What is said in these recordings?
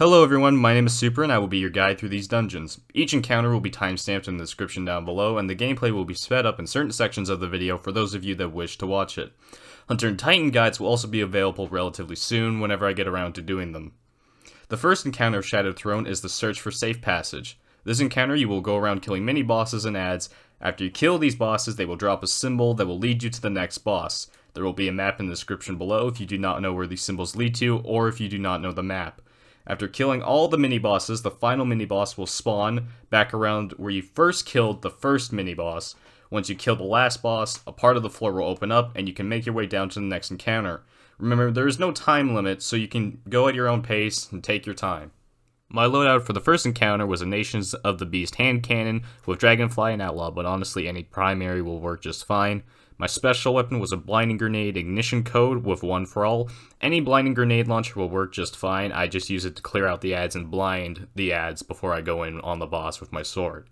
Hello everyone, my name is Super and I will be your guide through these dungeons. Each encounter will be timestamped in the description down below, and the gameplay will be sped up in certain sections of the video for those of you that wish to watch it. Hunter and Titan guides will also be available relatively soon whenever I get around to doing them. The first encounter of Shattered Throne is the Search for Safe Passage. This encounter you will go around killing mini bosses and adds. After you kill these bosses, they will drop a symbol that will lead you to the next boss. There will be a map in the description below if you do not know where these symbols lead to, or if you do not know the map. After killing all the mini-bosses, the final mini-boss will spawn back around where you first killed the first mini-boss. Once you kill the last boss, a part of the floor will open up, and you can make your way down to the next encounter. Remember, there is no time limit, so you can go at your own pace and take your time. My loadout for the first encounter was a Nations of the Beast hand cannon with Dragonfly and Outlaw, but honestly any primary will work just fine. My special weapon was a Blinding Grenade Ignition Code with One for All. Any Blinding Grenade launcher will work just fine, I just use it to clear out the ads and blind the ads before I go in on the boss with my sword.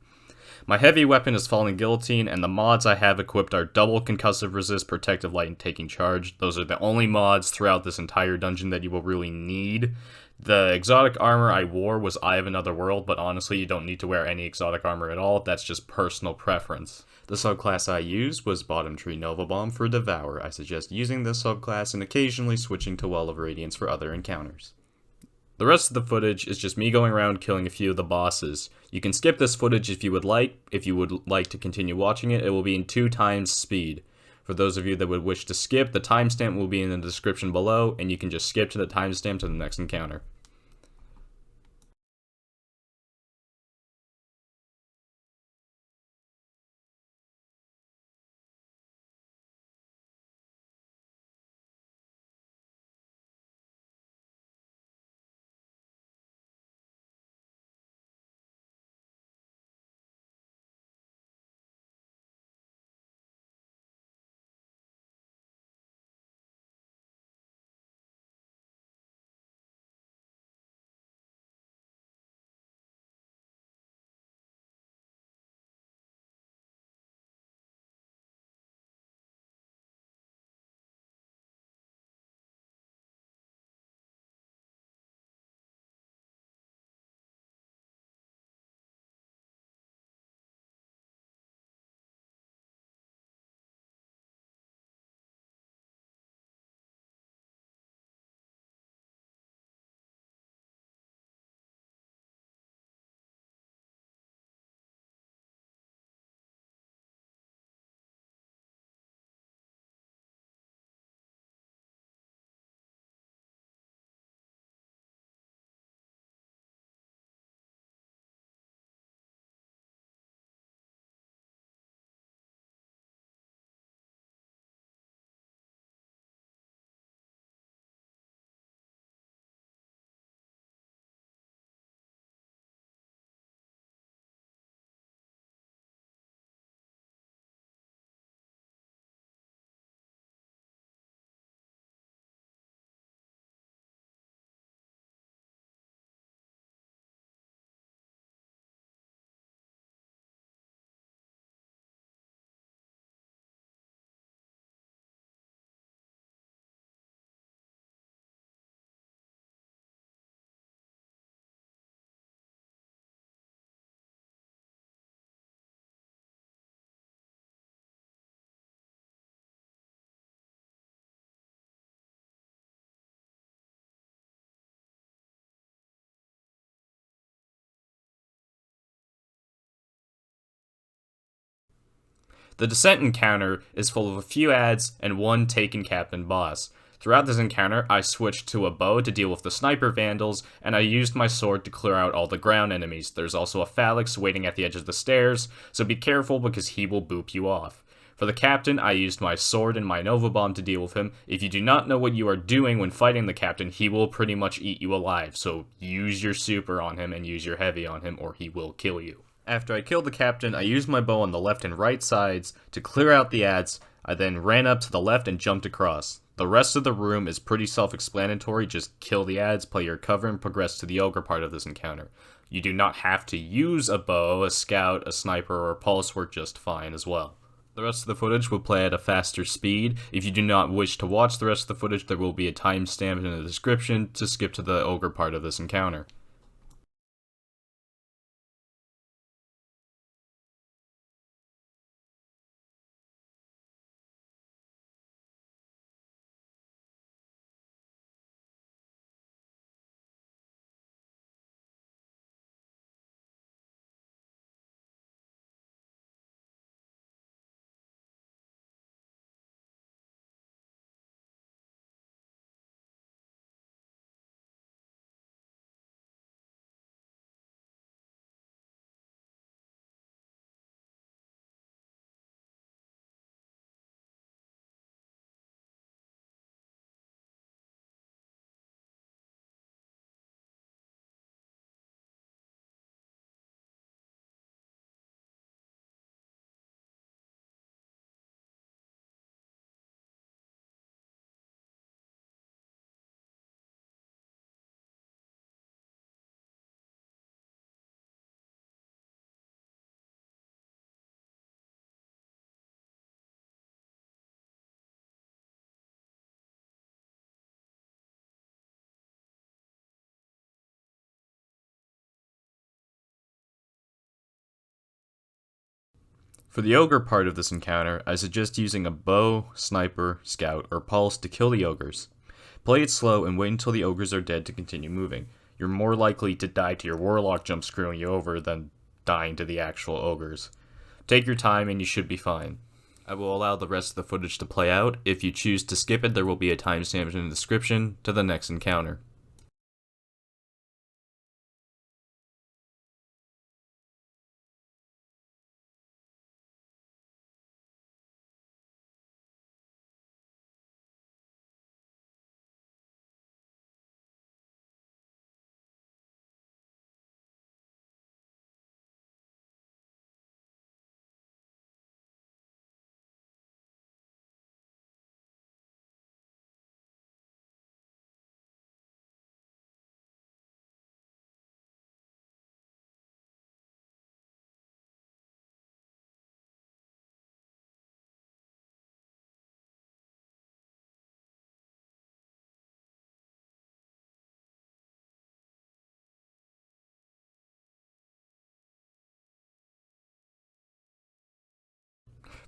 My heavy weapon is Falling Guillotine, and the mods I have equipped are Double Concussive Resist, Protective Light, and Taking Charge. Those are the only mods throughout this entire dungeon that you will really need. The exotic armor I wore was Eye of Another World, but honestly you don't need to wear any exotic armor at all, that's just personal preference. The subclass I used was Bottom Tree Nova Bomb for Devour. I suggest using this subclass and occasionally switching to Well of Radiance for other encounters. The rest of the footage is just me going around killing a few of the bosses. You can skip this footage if you would like. If you would like to continue watching it, it will be in 2 times speed. For those of you that would wish to skip, the timestamp will be in the description below, and you can just skip to the timestamp to the next encounter. The Descent encounter is full of a few ads and one Taken Captain boss. Throughout this encounter, I switched to a bow to deal with the sniper vandals, and I used my sword to clear out all the ground enemies. There's also a Phalanx waiting at the edge of the stairs, so be careful because he will boop you off. For the captain, I used my sword and my Nova Bomb to deal with him. If you do not know what you are doing when fighting the captain, he will pretty much eat you alive, so use your super on him and use your heavy on him or he will kill you. After I killed the captain, I used my bow on the left and right sides to clear out the ads. I then ran up to the left and jumped across. The rest of the room is pretty self-explanatory, just kill the ads, play your cover, and progress to the Ogre part of this encounter. You do not have to use a bow, a scout, a sniper, or a pulse work just fine as well. The rest of the footage will play at a faster speed. If you do not wish to watch the rest of the footage, there will be a timestamp in the description to skip to the Ogre part of this encounter. For the Ogre part of this encounter, I suggest using a bow, sniper, scout, or pulse to kill the Ogres. Play it slow and wait until the Ogres are dead to continue moving. You're more likely to die to your Warlock jump screwing you over than dying to the actual Ogres. Take your time and you should be fine. I will allow the rest of the footage to play out. If you choose to skip it, there will be a timestamp in the description to the next encounter.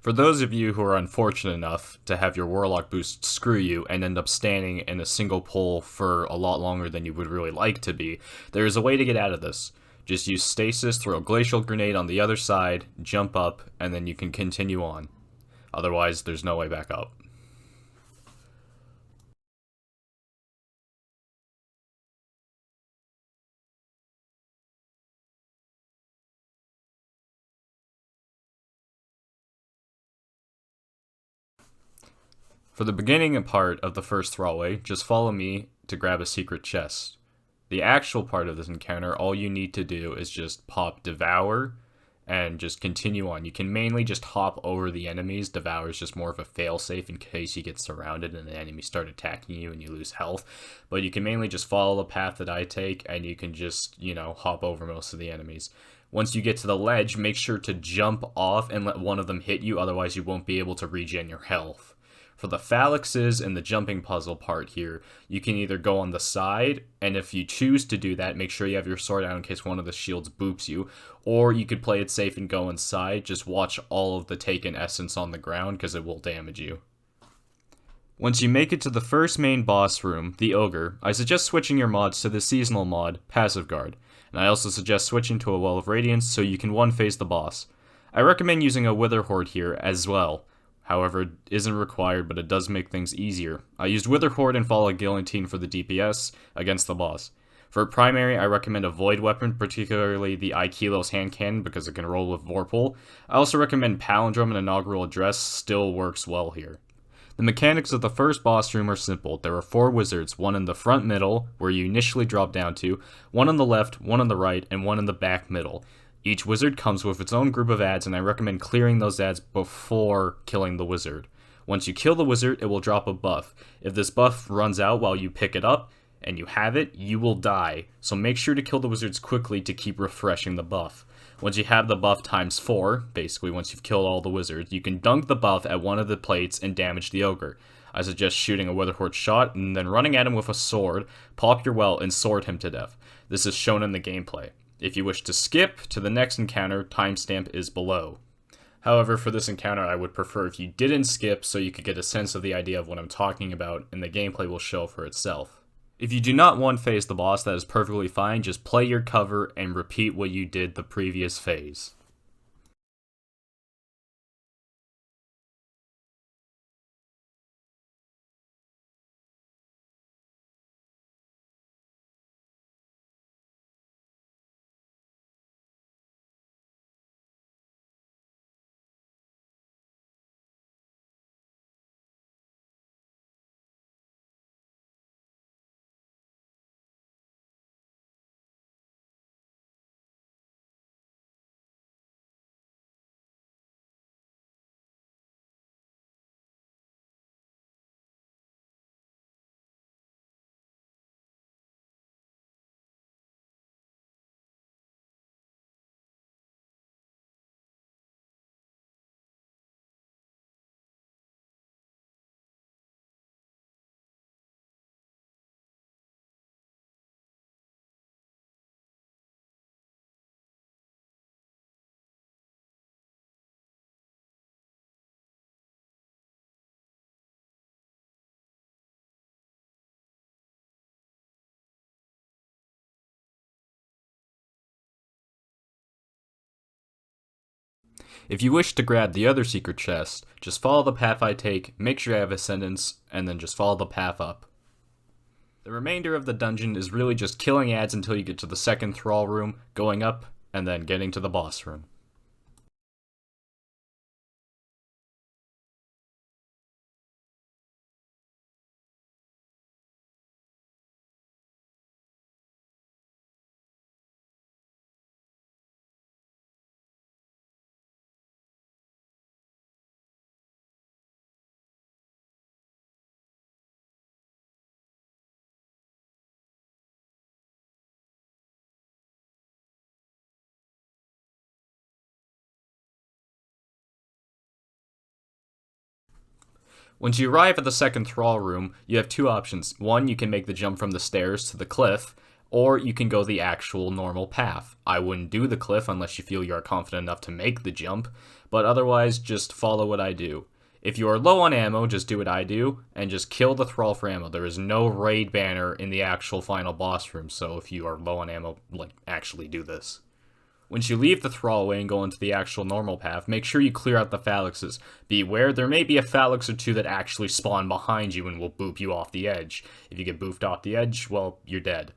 For those of you who are unfortunate enough to have your Warlock boost screw you and end up standing in a single pull for a lot longer than you would really like to be, there is a way to get out of this. Just use stasis, throw a glacial grenade on the other side, jump up, and then you can continue on. Otherwise, there's no way back up. For the beginning part of the first Thrallway, just follow me to grab a secret chest. The actual part of this encounter, all you need to do is just pop Devour and just continue on. You can mainly just hop over the enemies. Devour is just more of a failsafe in case you get surrounded and the enemies start attacking you and you lose health. But you can mainly just follow the path that I take and you can just, hop over most of the enemies. Once you get to the ledge, make sure to jump off and let one of them hit you, otherwise you won't be able to regen your health. For the phalanxes and the jumping puzzle part here, you can either go on the side, and if you choose to do that, make sure you have your sword out in case one of the shields boops you, or you could play it safe and go inside, just watch all of the taken essence on the ground, because it will damage you. Once you make it to the first main boss room, the Ogre, I suggest switching your mods to the seasonal mod, Passive Guard, and I also suggest switching to a Well of Radiance so you can one-phase the boss. I recommend using a Wither Horde here as well. However, it isn't required, but it does make things easier. I used Wither Horde and Fall of Guillotine for the DPS against the boss. For primary, I recommend a Void Weapon, particularly the Aikilos Hand Cannon because it can roll with Vorpal. I also recommend Palindrome and Inaugural Address, still works well here. The mechanics of the first boss room are simple. There are 4 wizards, one in the front middle, where you initially drop down to, one on the left, one on the right, and one in the back middle. Each wizard comes with its own group of ads, and I recommend clearing those ads before killing the wizard. Once you kill the wizard, it will drop a buff. If this buff runs out while you pick it up, and you have it, you will die. So make sure to kill the wizards quickly to keep refreshing the buff. Once you have the buff times 4, basically once you've killed all the wizards, you can dunk the buff at one of the plates and damage the Ogre. I suggest shooting a Wither Horde shot, and then running at him with a sword, pop your well, and sword him to death. This is shown in the gameplay. If you wish to skip to the next encounter, timestamp is below. However, for this encounter, I would prefer if you didn't skip so you could get a sense of the idea of what I'm talking about, and the gameplay will show for itself. If you do not one-phase the boss, that is perfectly fine. Just play your cover and repeat what you did the previous phase. If you wish to grab the other secret chest, just follow the path I take, make sure you have Ascendance, and then just follow the path up. The remainder of the dungeon is really just killing ads until you get to the second Thrall room, going up, and then getting to the boss room. Once you arrive at the second Thrall room, you have two options. One, you can make the jump from the stairs to the cliff, or you can go the actual normal path. I wouldn't do the cliff unless you feel you are confident enough to make the jump, but otherwise, just follow what I do. If you are low on ammo, just do what I do, and just kill the Thrall for ammo. There is no raid banner in the actual final boss room, so if you are low on ammo, actually do this. Once you leave the Thrallway and go into the actual normal path, make sure you clear out the Phalanxes. Beware, there may be a Phalanx or two that actually spawn behind you and will boop you off the edge. If you get boofed off the edge, well, you're dead.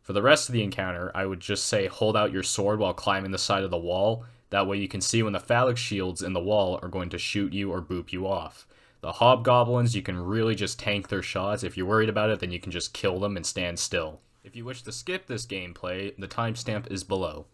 For the rest of the encounter, I would just say hold out your sword while climbing the side of the wall. That way you can see when the Phalanx shields in the wall are going to shoot you or boop you off. The Hobgoblins, you can really just tank their shots. If you're worried about it, then you can just kill them and stand still. If you wish to skip this gameplay, the timestamp is below.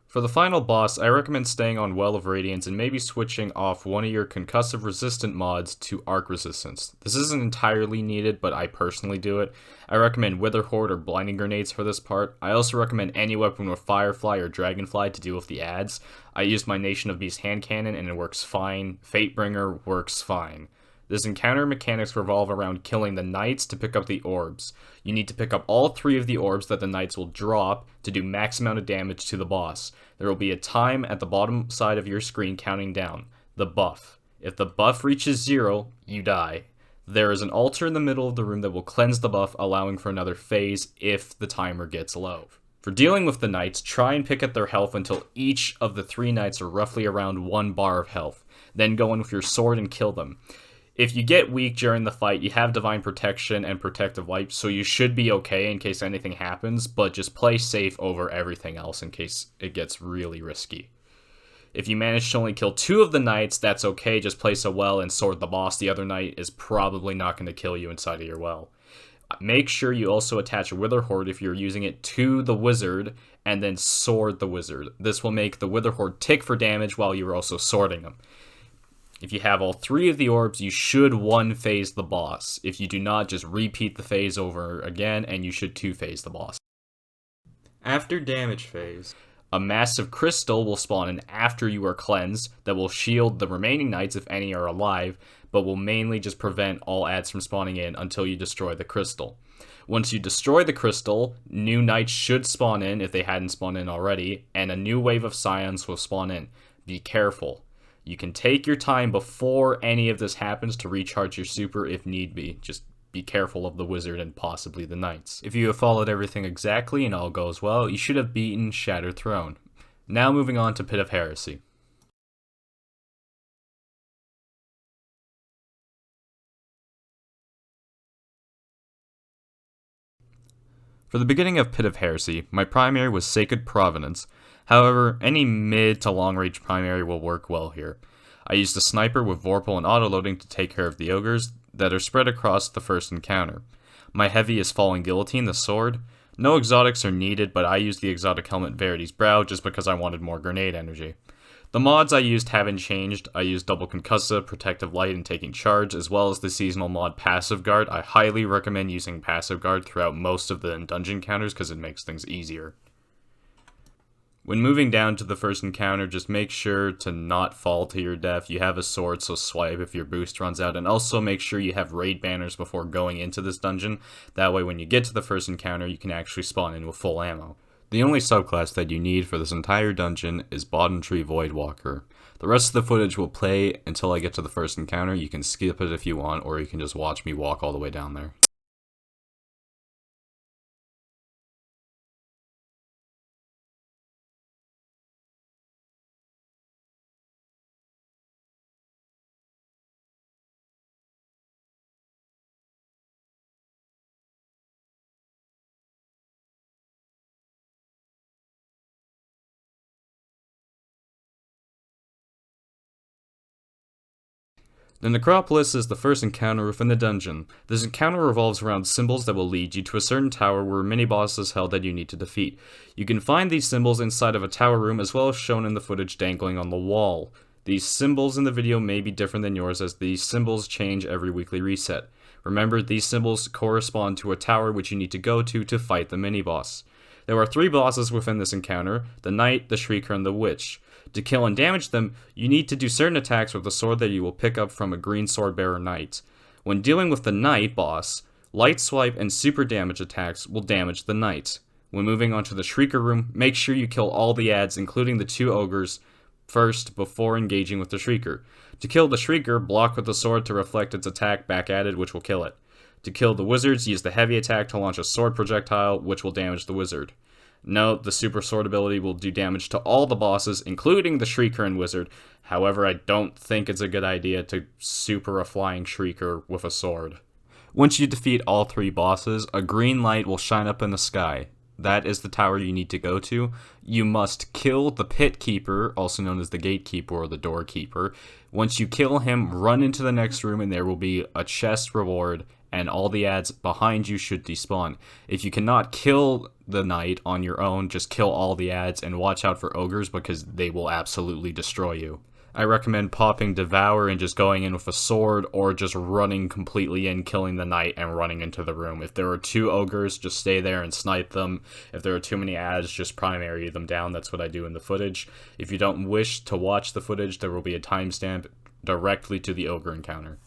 For the final boss, I recommend staying on Well of Radiance and maybe switching off one of your concussive resistant mods to arc resistance. This isn't entirely needed, but I personally do it. I recommend Wither Horde or Blinding Grenades for this part. I also recommend any weapon with Firefly or Dragonfly to deal with the ads. I used my Nation of Beast hand cannon and it works fine. Fatebringer works fine. This encounter mechanics revolve around killing the knights to pick up the orbs. You need to pick up all 3 of the orbs that the knights will drop to do max amount of damage to the boss. There will be a time at the bottom side of your screen counting down. The buff. If the buff reaches 0, you die. There is an altar in the middle of the room that will cleanse the buff, allowing for another phase if the timer gets low. For dealing with the knights, try and pick at their health until each of the 3 knights are roughly around 1 bar of health. Then go in with your sword and kill them. If you get weak during the fight, you have Divine Protection and Protective Light, so you should be okay in case anything happens, but just play safe over everything else in case it gets really risky. If you manage to only kill 2 of the knights, that's okay, just place a well and sword the boss. The other knight is probably not going to kill you inside of your well. Make sure you also attach a Wither Horde if you're using it to the wizard, and then sword the wizard. This will make the Wither Horde tick for damage while you're also swording them. If you have all 3 of the orbs, you should 1-phase the boss. If you do not, just repeat the phase over again, and you should 2-phase the boss. After damage phase, a massive crystal will spawn in after you are cleansed that will shield the remaining knights if any are alive, but will mainly just prevent all ads from spawning in until you destroy the crystal. Once you destroy the crystal, new knights should spawn in if they hadn't spawned in already, and a new wave of scions will spawn in. Be careful. You can take your time before any of this happens to recharge your super if need be. Just be careful of the wizard and possibly the knights. If you have followed everything exactly and all goes well, you should have beaten Shattered Throne. Now moving on to Pit of Heresy. For the beginning of Pit of Heresy, my primary was Sacred Provenance. However, any mid to long range primary will work well here. I used a sniper with Vorpal and autoloading to take care of the ogres that are spread across the first encounter. My heavy is Falling Guillotine, the sword. No exotics are needed, but I used the exotic helmet Verity's Brow just because I wanted more grenade energy. The mods I used haven't changed. I used Double Concussive, Protective Light, and Taking Charge, as well as the seasonal mod Passive Guard. I highly recommend using Passive Guard throughout most of the dungeon encounters because it makes things easier. When moving down to the first encounter, just make sure to not fall to your death. You have a sword, so swipe if your boost runs out, and also make sure you have raid banners before going into this dungeon. That way when you get to the first encounter, you can actually spawn in with full ammo. The only subclass that you need for this entire dungeon is Bottom Tree Voidwalker. The rest of the footage will play until I get to the first encounter. You can skip it if you want, or you can just watch me walk all the way down there. The Necropolis is the first encounter within the dungeon. This encounter revolves around symbols that will lead you to a certain tower where mini-boss is held that you need to defeat. You can find these symbols inside of a tower room as well as shown in the footage dangling on the wall. These symbols in the video may be different than yours as these symbols change every weekly reset. Remember, these symbols correspond to a tower which you need to go to fight the mini-boss. There are 3 bosses within this encounter: the Knight, the Shrieker, and the Witch. To kill and damage them, you need to do certain attacks with the sword that you will pick up from a green sword bearer knight. When dealing with the Knight boss, light swipe and super damage attacks will damage the Knight. When moving on to the Shrieker room, make sure you kill all the adds, including the 2 ogres, first before engaging with the Shrieker. To kill the Shrieker, block with the sword to reflect its attack back at it, which will kill it. To kill the wizards, use the heavy attack to launch a sword projectile, which will damage the wizard. Note, the super sword ability will do damage to all the bosses, including the Shrieker and wizard. However, I don't think it's a good idea to super a flying Shrieker with a sword. Once you defeat all 3 bosses, a green light will shine up in the sky. That is the tower you need to go to. You must kill the Pit Keeper, also known as the Gatekeeper or the Doorkeeper. Once you kill him, run into the next room and there will be a chest reward, and all the adds behind you should despawn. If you cannot kill the knight on your own, just kill all the adds and watch out for ogres because they will absolutely destroy you. I recommend popping Devour and just going in with a sword, or just running completely in, killing the knight, and running into the room. If there are 2 ogres, just stay there and snipe them. If there are too many adds, just primary them down. That's what I do in the footage. If you don't wish to watch the footage, there will be a timestamp directly to the ogre encounter.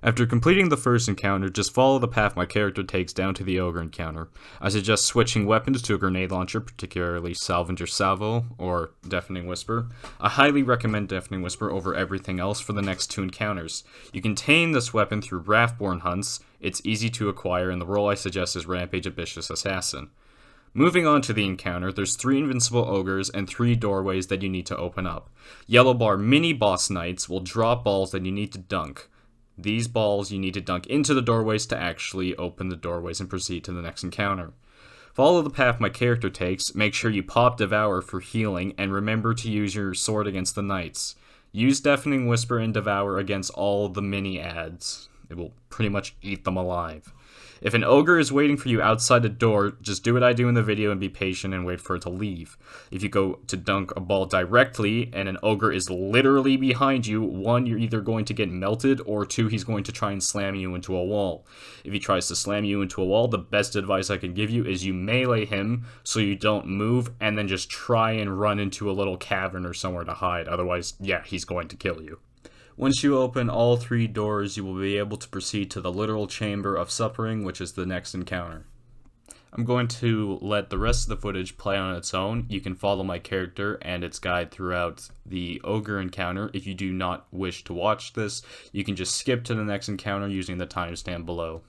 After completing the first encounter, just follow the path my character takes down to the Ogre encounter. I suggest switching weapons to a grenade launcher, particularly Salvager Salvo or Deafening Whisper. I highly recommend Deafening Whisper over everything else for the next 2 encounters. You can tame this weapon through Wrathborn hunts, it's easy to acquire, and the role I suggest is Rampage Ambitious Assassin. Moving on to the encounter, there's 3 invincible ogres and 3 doorways that you need to open up. Yellow bar mini boss knights will drop balls that you need to dunk. These balls you need to dunk into the doorways to actually open the doorways and proceed to the next encounter. Follow the path my character takes, make sure you pop Devour for healing, and remember to use your sword against the knights. Use Deafening Whisper and Devour against all the mini ads. It will pretty much eat them alive. If an ogre is waiting for you outside the door, just do what I do in the video and be patient and wait for it to leave. If you go to dunk a ball directly and an ogre is literally behind you, 1, you're either going to get melted, or 2, he's going to try and slam you into a wall. If he tries to slam you into a wall, the best advice I can give you is you melee him so you don't move, and then just try and run into a little cavern or somewhere to hide. Otherwise, yeah, he's going to kill you. Once you open all 3 doors, you will be able to proceed to the literal Chamber of Suffering, which is the next encounter. I'm going to let the rest of the footage play on its own. You can follow my character and its guide throughout the Ogre encounter. If you do not wish to watch this, you can just skip to the next encounter using the timestamp below.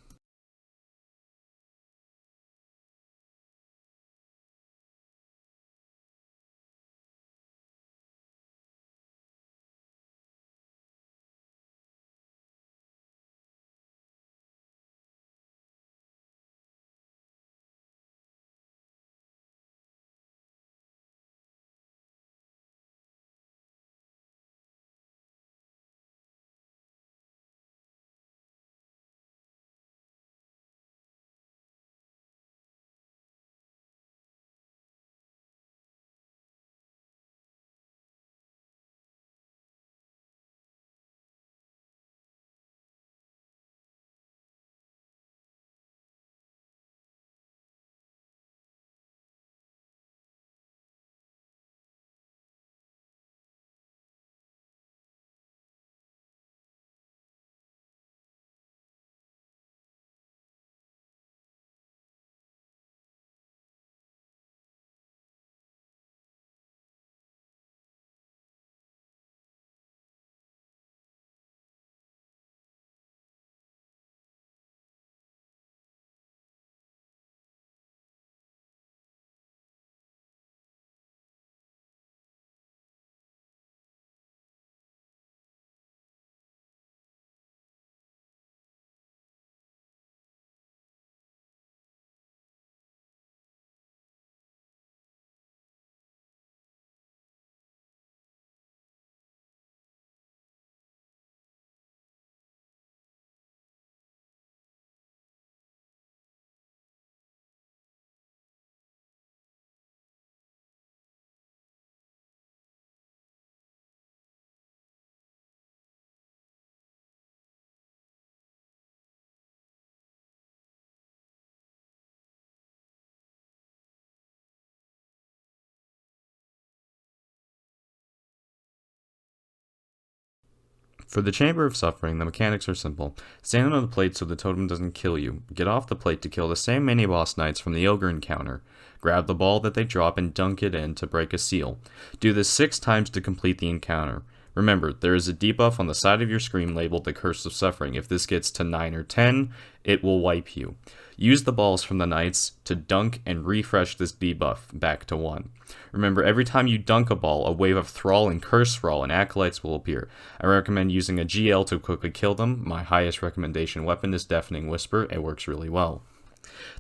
For the Chamber of Suffering, the mechanics are simple. Stand on the plate so the totem doesn't kill you. Get off the plate to kill the same mini-boss knights from the Ogre encounter. Grab the ball that they drop and dunk it in to break a seal. Do this 6 times to complete the encounter. Remember, there is a debuff on the side of your screen labeled the Curse of Suffering. If this gets to 9 or 10, it will wipe you. Use the balls from the knights to dunk and refresh this debuff back to 1. Remember, every time you dunk a ball, a wave of Thrall and Curse Thrall and Acolytes will appear. I recommend using a GL to quickly kill them. My highest recommendation weapon is Deafening Whisper. It works really well.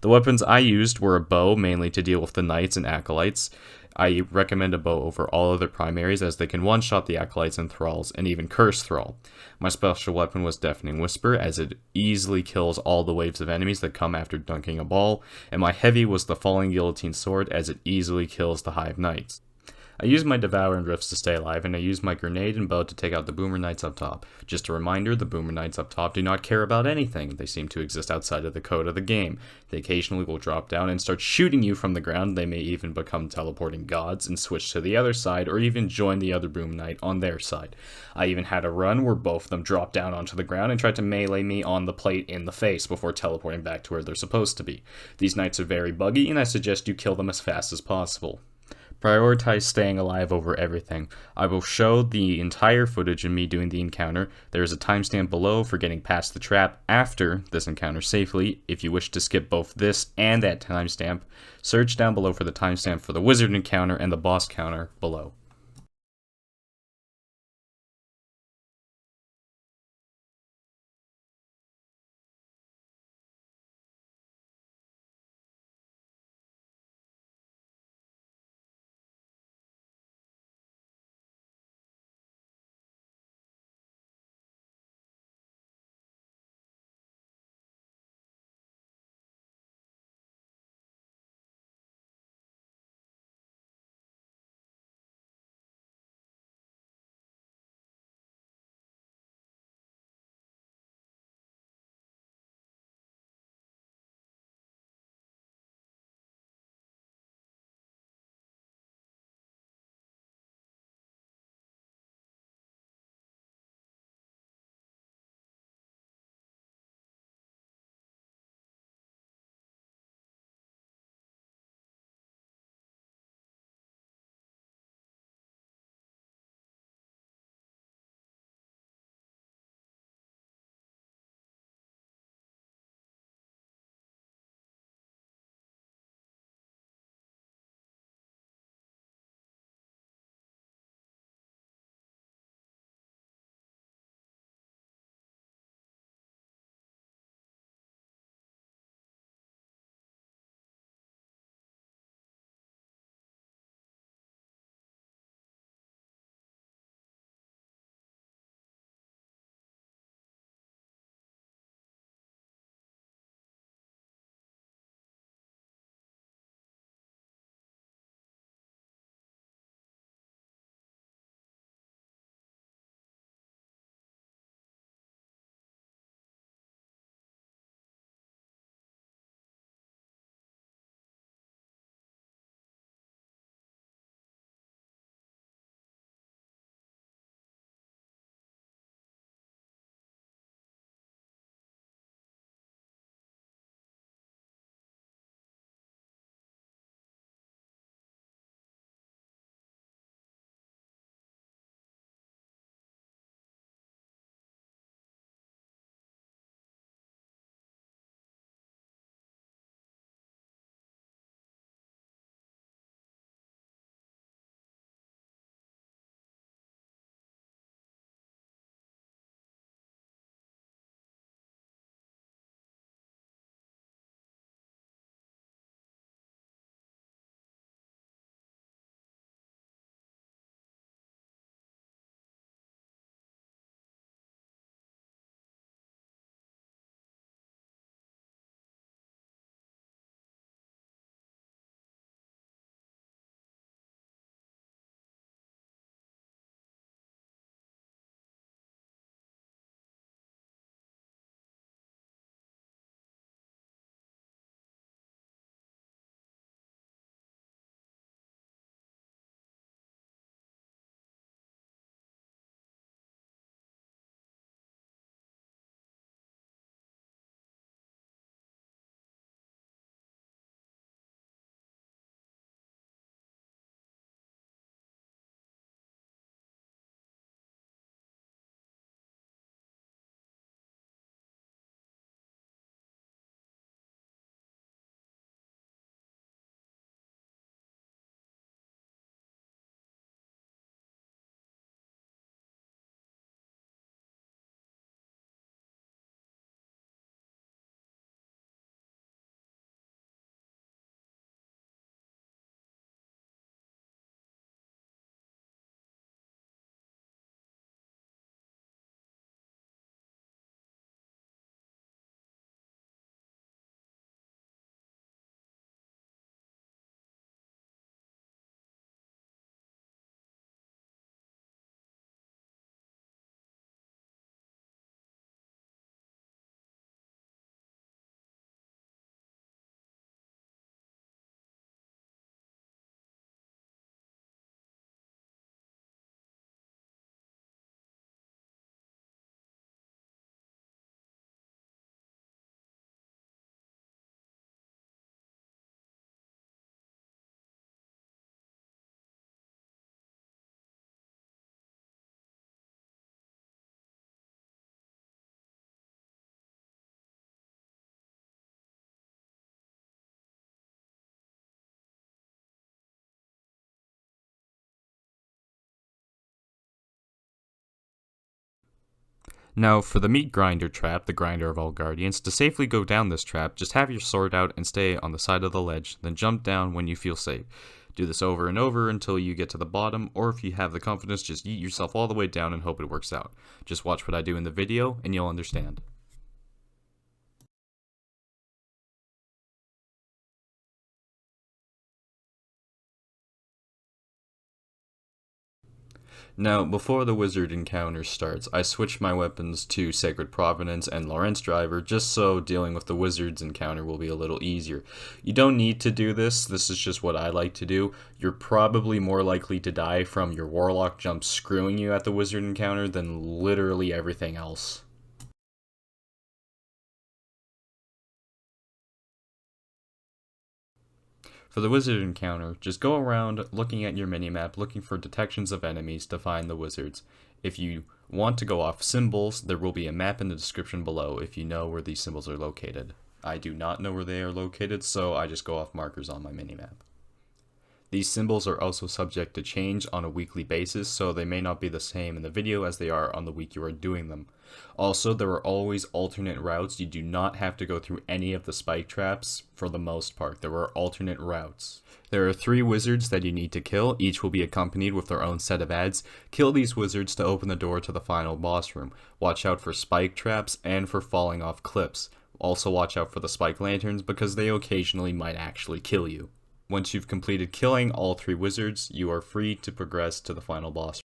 The weapons I used were a bow, mainly to deal with the knights and acolytes. I recommend a bow over all other primaries as they can one-shot the acolytes and thralls, and even curse thrall. My special weapon was Deafening Whisper, as it easily kills all the waves of enemies that come after dunking a ball, and my heavy was the Falling Guillotine Sword, as it easily kills the Hive Knights. I used my Devour and Rifts to stay alive, and I used my Grenade and Bow to take out the Boomer Knights up top. Just a reminder, the Boomer Knights up top do not care about anything. They seem to exist outside of the code of the game. They occasionally will drop down and start shooting you from the ground. They may even become teleporting gods and switch to the other side, or even join the other Boom Knight on their side. I even had a run where both of them dropped down onto the ground and tried to melee me on the plate in the face before teleporting back to where they're supposed to be. These knights are very buggy, and I suggest you kill them as fast as possible. Prioritize staying alive over everything. I will show the entire footage of me doing the encounter. There is a timestamp below for getting past the trap after this encounter safely. If you wish to skip both this and that timestamp, search down below for the timestamp for the wizard encounter and the boss counter below. Now, for the meat grinder trap, the grinder of all guardians, to safely go down this trap, just have your sword out and stay on the side of the ledge, then jump down when you feel safe. Do this over and over until you get to the bottom, or if you have the confidence, just yeet yourself all the way down and hope it works out. Just watch what I do in the video, and you'll understand. Now, before the wizard encounter starts, I switch my weapons to Sacred Providence and Lawrence Driver just so dealing with the wizard's encounter will be a little easier. You don't need to do this is just what I like to do. You're probably more likely to die from your Warlock jump screwing you at the wizard encounter than literally everything else. For the wizard encounter, just go around looking at your minimap, looking for detections of enemies to find the wizards. If you want to go off symbols, there will be a map in the description below if you know where these symbols are located. I do not know where they are located, so I just go off markers on my minimap. These symbols are also subject to change on a weekly basis, so they may not be the same in the video as they are on the week you are doing them. Also, there are always alternate routes. You do not have to go through any of the spike traps for the most part. There are alternate routes. There are 3 wizards that you need to kill. Each will be accompanied with their own set of ads. Kill these wizards to open the door to the final boss room. Watch out for spike traps and for falling off cliffs. Also watch out for the spike lanterns because they occasionally might actually kill you. Once you've completed killing all 3 wizards, you are free to progress to the final boss.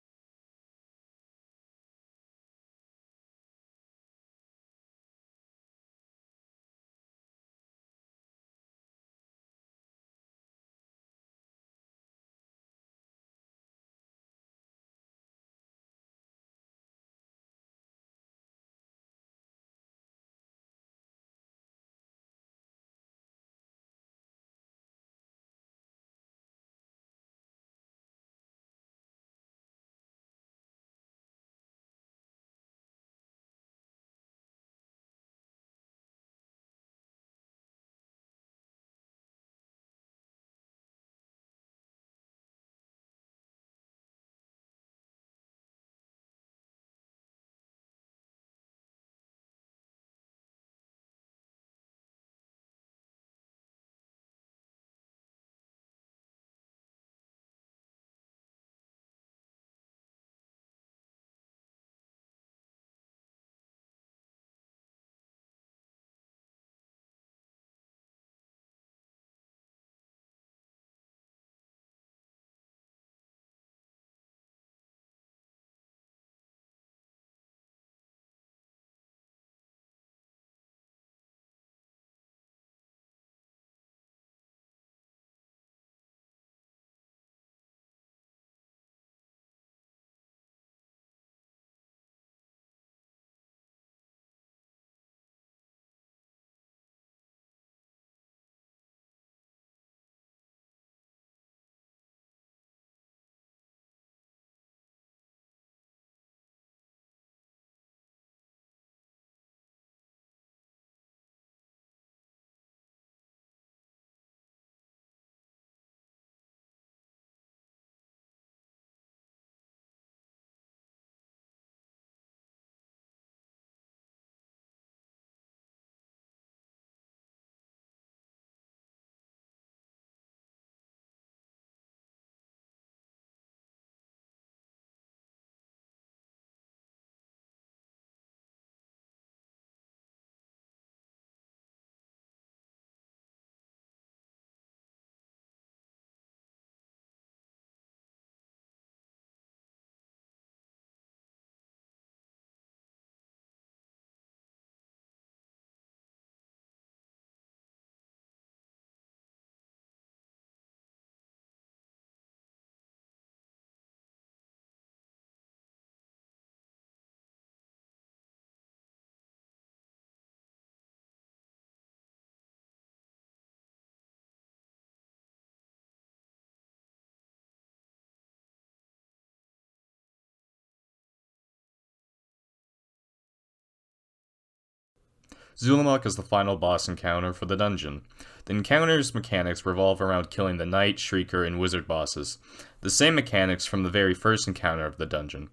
Zulamok is the final boss encounter for the dungeon. The encounter's mechanics revolve around killing the Knight, Shrieker, and Wizard bosses, the same mechanics from the very first encounter of the dungeon.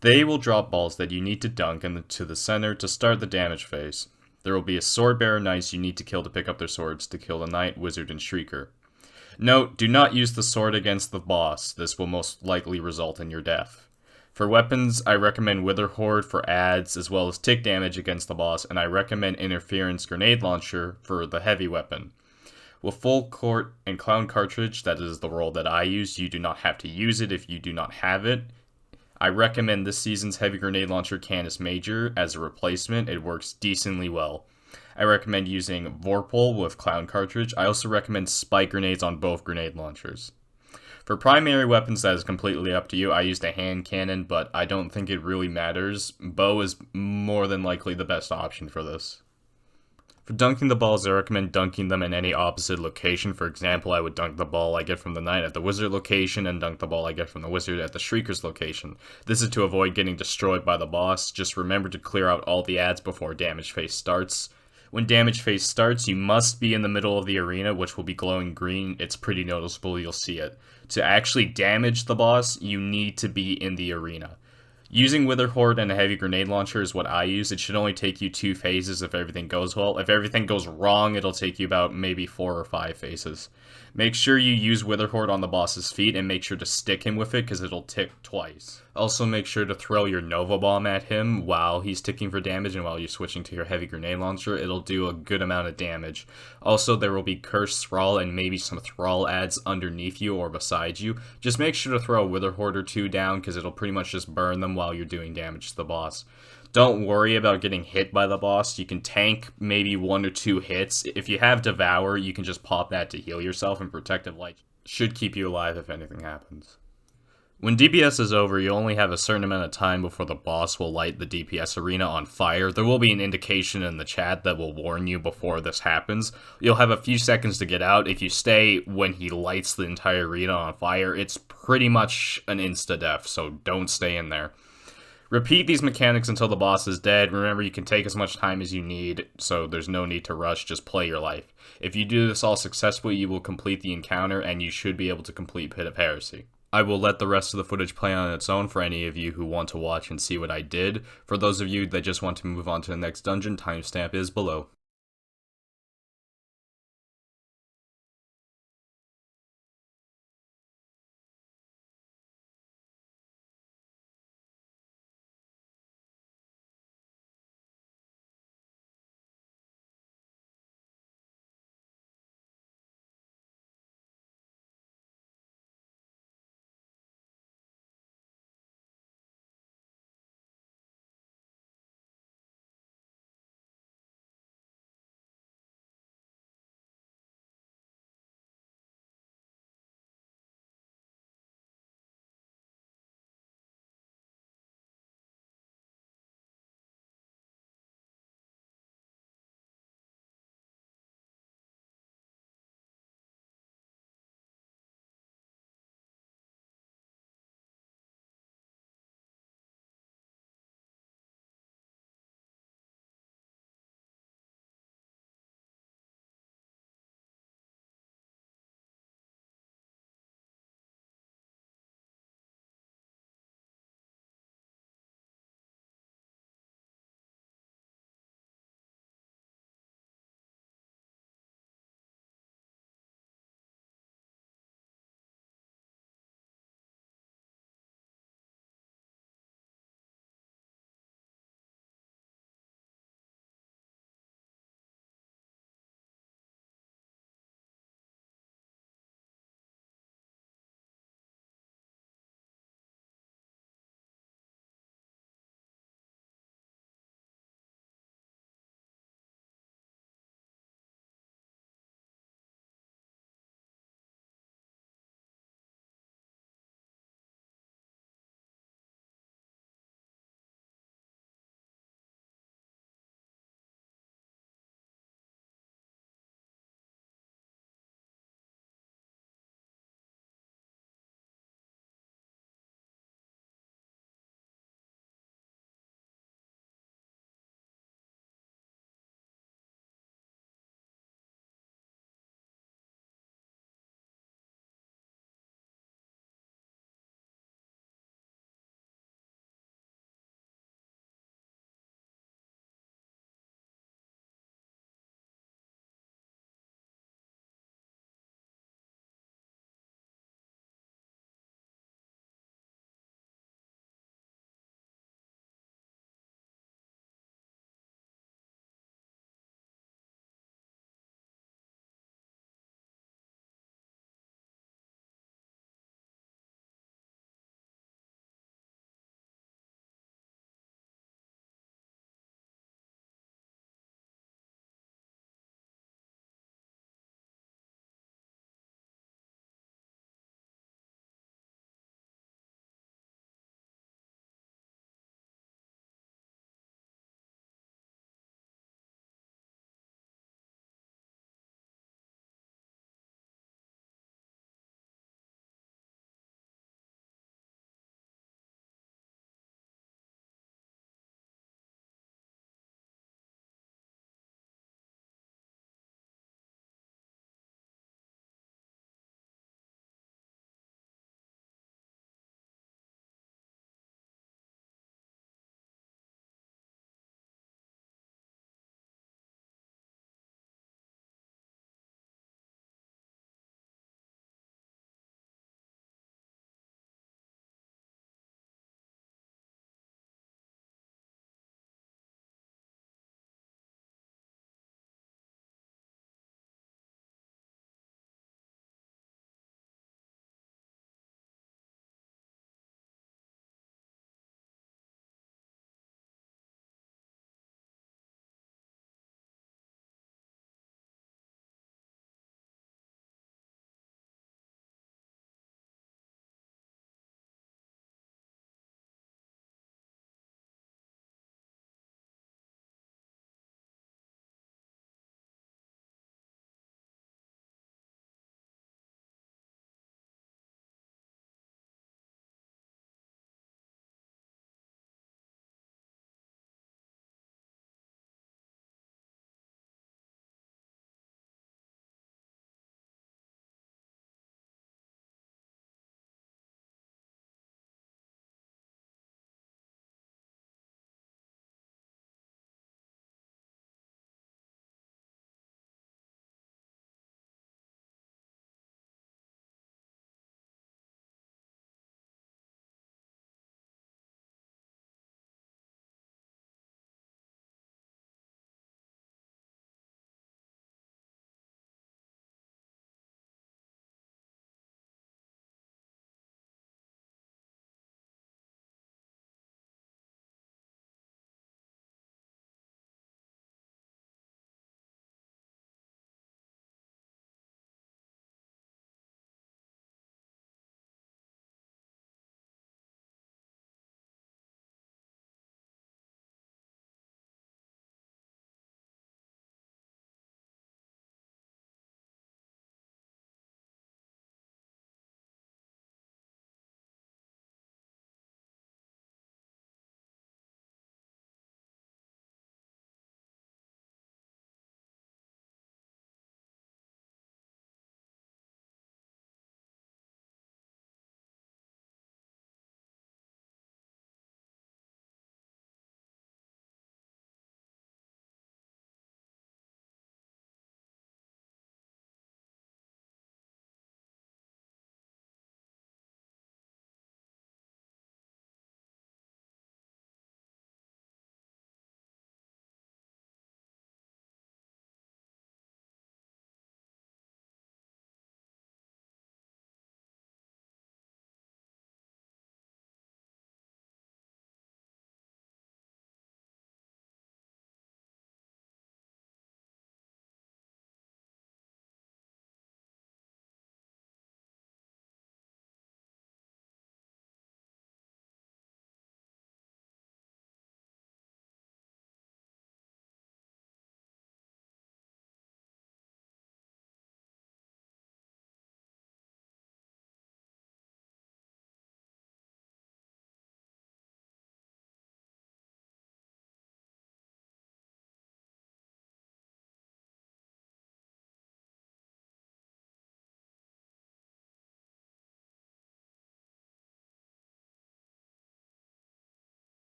They will drop balls that you need to dunk into the center to start the damage phase. There will be a sword bearer knights you need to kill to pick up their swords to kill the knight, wizard, and shrieker. Note, do not use the sword against the boss, this will most likely result in your death. For weapons, I recommend Wither Horde for adds as well as tick damage against the boss, and I recommend Interference Grenade Launcher for the heavy weapon. With Full Court and Clown Cartridge, that is the role that I use, you do not have to use it if you do not have it. I recommend this season's Heavy Grenade Launcher Canis Major as a replacement, it works decently well. I recommend using Vorpal with Clown Cartridge. I also recommend Spike Grenades on both grenade launchers. For primary weapons, that is completely up to you. I used a hand cannon, but I don't think it really matters. Bow is more than likely the best option for this. For dunking the balls, I recommend dunking them in any opposite location. For example, I would dunk the ball I get from the knight at the wizard location and dunk the ball I get from the wizard at the shrieker's location. This is to avoid getting destroyed by the boss. Just remember to clear out all the adds before damage phase starts. When damage phase starts, you must be in the middle of the arena, which will be glowing green. It's pretty noticeable, you'll see it. To actually damage the boss, you need to be in the arena. Using Wither Horde and a heavy grenade launcher is what I use. It should only take you 2 phases if everything goes well. If everything goes wrong, it'll take you about maybe 4 or 5 phases. Make sure you use Wither Horde on the boss's feet and make sure to stick him with it because it'll tick twice. Also make sure to throw your Nova Bomb at him while he's ticking for damage and while you're switching to your heavy grenade launcher. It'll do a good amount of damage. Also, there will be Cursed Thrall and maybe some Thrall adds underneath you or beside you. Just make sure to throw a Wither Horde or 2 down because it'll pretty much just burn them while you're doing damage to the boss. Don't worry about getting hit by the boss. You can tank maybe 1 or 2 hits. If you have Devour, you can just pop that to heal yourself, and Protective Light should keep you alive if anything happens. When DPS is over, you only have a certain amount of time before the boss will light the DPS arena on fire. There will be an indication in the chat that will warn you before this happens. You'll have a few seconds to get out. If you stay when he lights the entire arena on fire, it's pretty much an insta-death, so don't stay in there. Repeat these mechanics until the boss is dead. Remember, you can take as much time as you need, so there's no need to rush, just play your life. If you do this all successfully, you will complete the encounter, and you should be able to complete Pit of Heresy. I will let the rest of the footage play on its own for any of you who want to watch and see what I did. For those of you that just want to move on to the next dungeon, timestamp is below.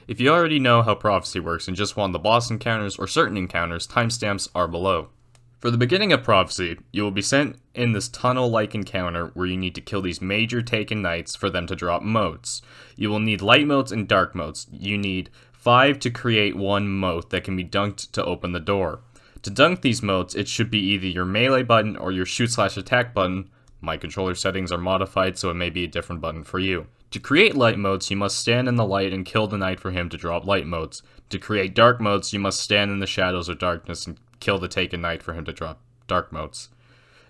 If you already know how Prophecy works and just want the boss encounters or certain encounters, timestamps are below. For the beginning of Prophecy, you will be sent in this tunnel-like encounter where you need to kill these major taken knights for them to drop motes. You will need light motes and dark motes. You need 5 to create one mote that can be dunked to open the door. To dunk these motes, it should be either your melee button or your shoot/attack button. My controller settings are modified, so it may be a different button for you. To create light motes, you must stand in the light and kill the knight for him to drop light motes. To create dark motes, you must stand in the shadows or darkness and kill the taken knight for him to drop dark motes.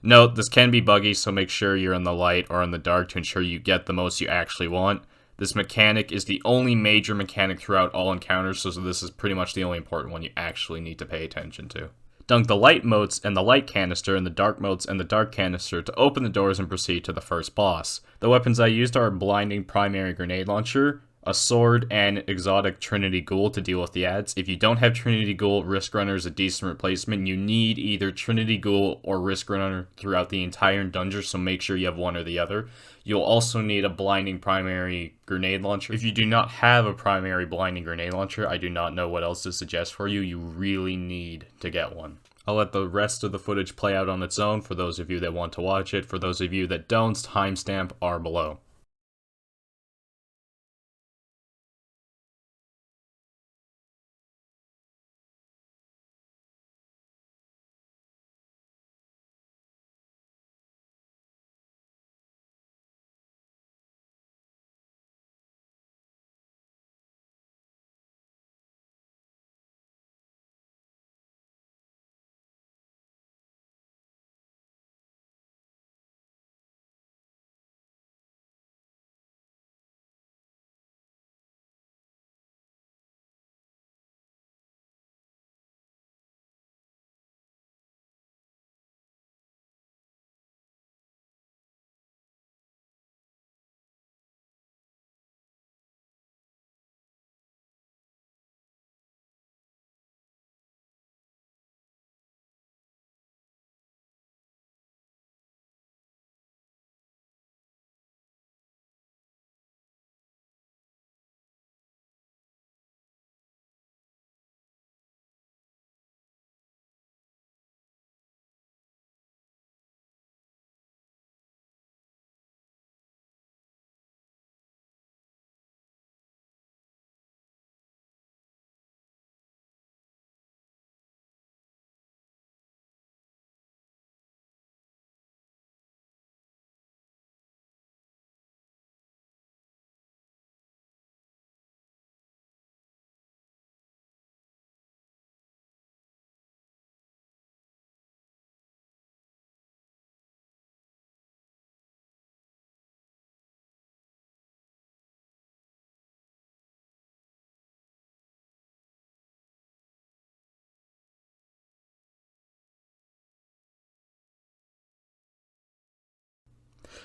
Note, this can be buggy, so make sure you're in the light or in the dark to ensure you get the motes you actually want. This mechanic is the only major mechanic throughout all encounters, so this is pretty much the only important one you actually need to pay attention to. Dunk the light motes and the light canister and the dark motes and the dark canister to open the doors and proceed to the first boss. The weapons I used are a blinding primary grenade launcher, a sword, and exotic Trinity Ghoul to deal with the ads. If you don't have Trinity Ghoul, Risk Runner is a decent replacement. You need either Trinity Ghoul or Risk Runner throughout the entire dungeon, so make sure you have one or the other. You'll also need a blinding primary grenade launcher. If you do not have a primary blinding grenade launcher, I do not know what else to suggest for you. You really need to get one. I'll let the rest of the footage play out on its own for those of you that want to watch it. For those of you that don't, timestamp are below.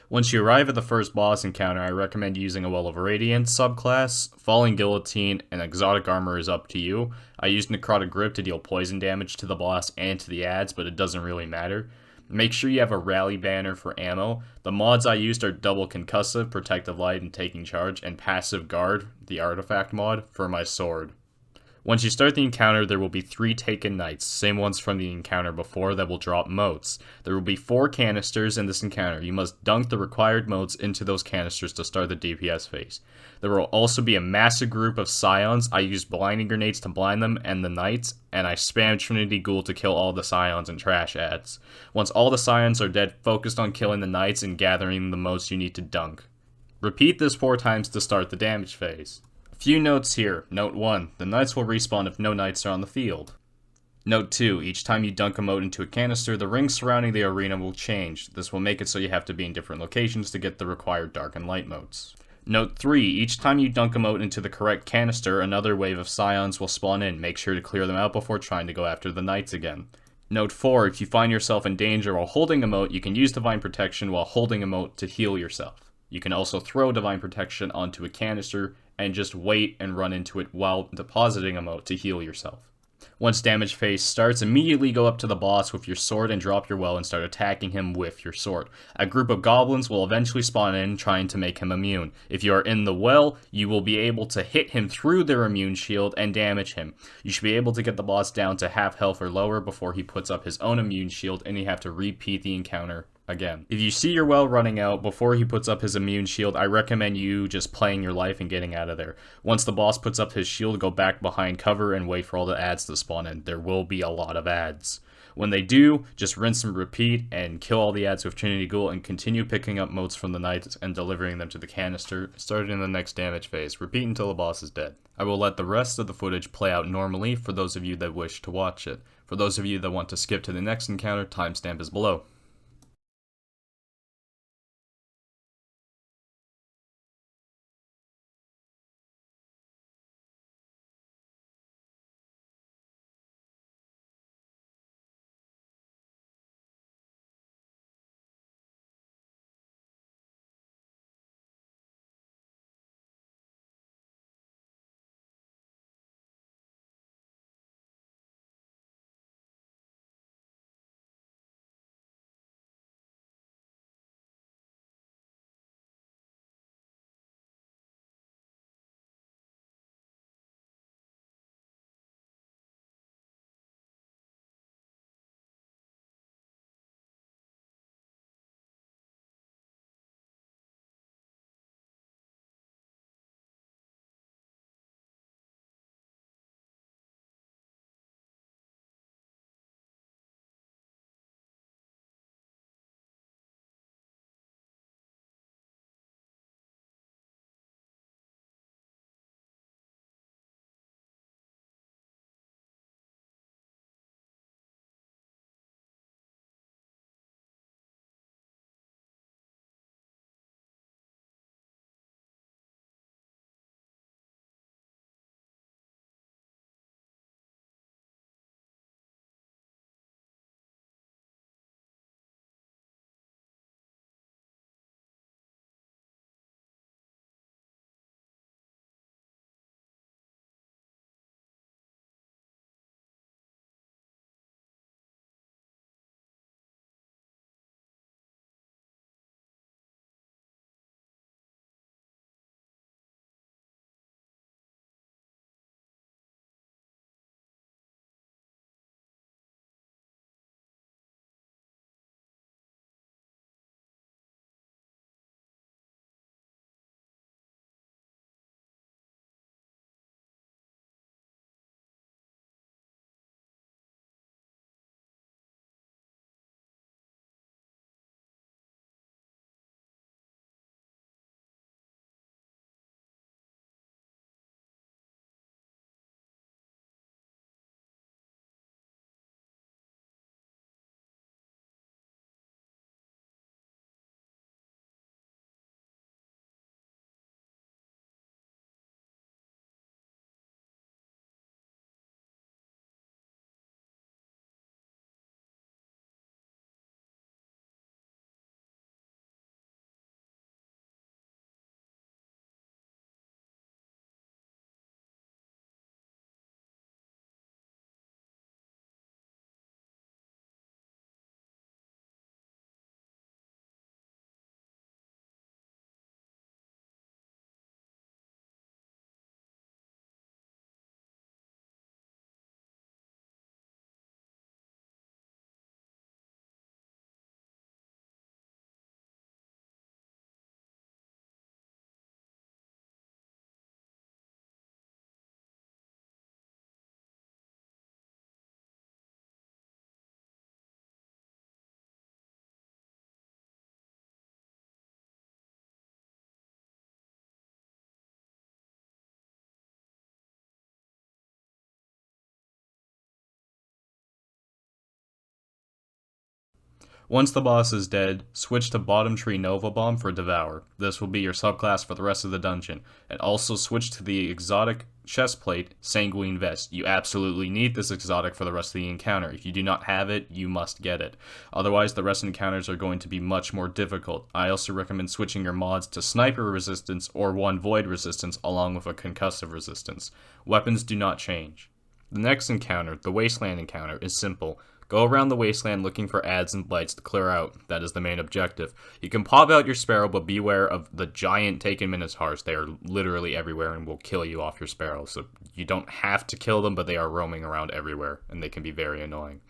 Once you arrive at the first boss encounter, I recommend using a Well of Radiance subclass. Falling Guillotine and Exotic Armor is up to you. I used Necrotic Grip to deal poison damage to the boss and to the ads, but it doesn't really matter. Make sure you have a Rally Banner for ammo. The mods I used are Double Concussive, Protective Light, and Taking Charge, and Passive Guard, the Artifact mod, for my sword. Once you start the encounter, there will be 3 taken knights, same ones from the encounter before, that will drop motes. There will be 4 canisters in this encounter. You must dunk the required motes into those canisters to start the DPS phase. There will also be a massive group of scions. I used blinding grenades to blind them and the knights, and I spammed Trinity Ghoul to kill all the scions and trash ads. Once all the scions are dead, focus on killing the knights and gathering the motes you need to dunk. Repeat this 4 times to start the damage phase. Few notes here. Note 1. The knights will respawn if no knights are on the field. Note 2. Each time you dunk a mote into a canister, the rings surrounding the arena will change. This will make it so you have to be in different locations to get the required dark and light motes. Note 3. Each time you dunk a mote into the correct canister, another wave of scions will spawn in. Make sure to clear them out before trying to go after the knights again. Note 4. If you find yourself in danger while holding a mote, you can use Divine Protection while holding a mote to heal yourself. You can also throw Divine Protection onto a canister and just wait and run into it while depositing a mote to heal yourself. Once damage phase starts, immediately go up to the boss with your sword and drop your well and start attacking him with your sword. A group of goblins will eventually spawn in, trying to make him immune. If you are in the well, you will be able to hit him through their immune shield and damage him. You should be able to get the boss down to half health or lower before he puts up his own immune shield, and you have to repeat the encounter again. If you see your well running out before he puts up his immune shield, I recommend you just playing your life and getting out of there. Once the boss puts up his shield, go back behind cover and wait for all the adds to spawn in. There will be a lot of adds. When they do, just rinse and repeat and kill all the adds with Trinity Ghoul and continue picking up motes from the knights and delivering them to the canister, starting in the next damage phase. Repeat until the boss is dead. I will let the rest of the footage play out normally for those of you that wish to watch it. For those of you that want to skip to the next encounter, timestamp is below. Once the boss is dead, switch to Bottom Tree Nova Bomb for Devour. This will be your subclass for the rest of the dungeon. And also switch to the exotic chestplate, Sanguine Vest. You absolutely need this exotic for the rest of the encounter. If you do not have it, you must get it. Otherwise, the rest of the encounters are going to be much more difficult. I also recommend switching your mods to Sniper Resistance or 1 Void Resistance along with a Concussive Resistance. Weapons do not change. The next encounter, the Wasteland encounter, is simple. Go around the Wasteland looking for adds and blights to clear out. That is the main objective. You can pop out your Sparrow, but beware of the giant Taken Minotaurs. They are literally everywhere and will kill you off your Sparrow. So you don't have to kill them, but they are roaming around everywhere, and they can be very annoying.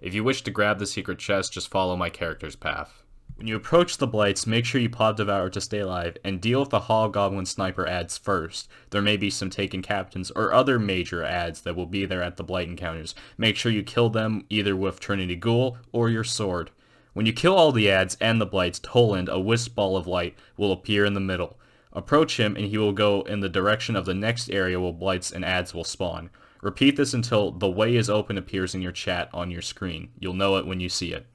If you wish to grab the secret chest, just follow my character's path. When you approach the blights, make sure you pop Devour to stay alive, and deal with the Hobgoblin Sniper adds first. There may be some Taken Captains or other major adds that will be there at the blight encounters. Make sure you kill them either with Trinity Ghoul or your sword. When you kill all the adds and the blights, Toland, a wisp ball of light, will appear in the middle. Approach him and he will go in the direction of the next area where blights and adds will spawn. Repeat this until the way is open appears in your chat on your screen. You'll know it when you see it.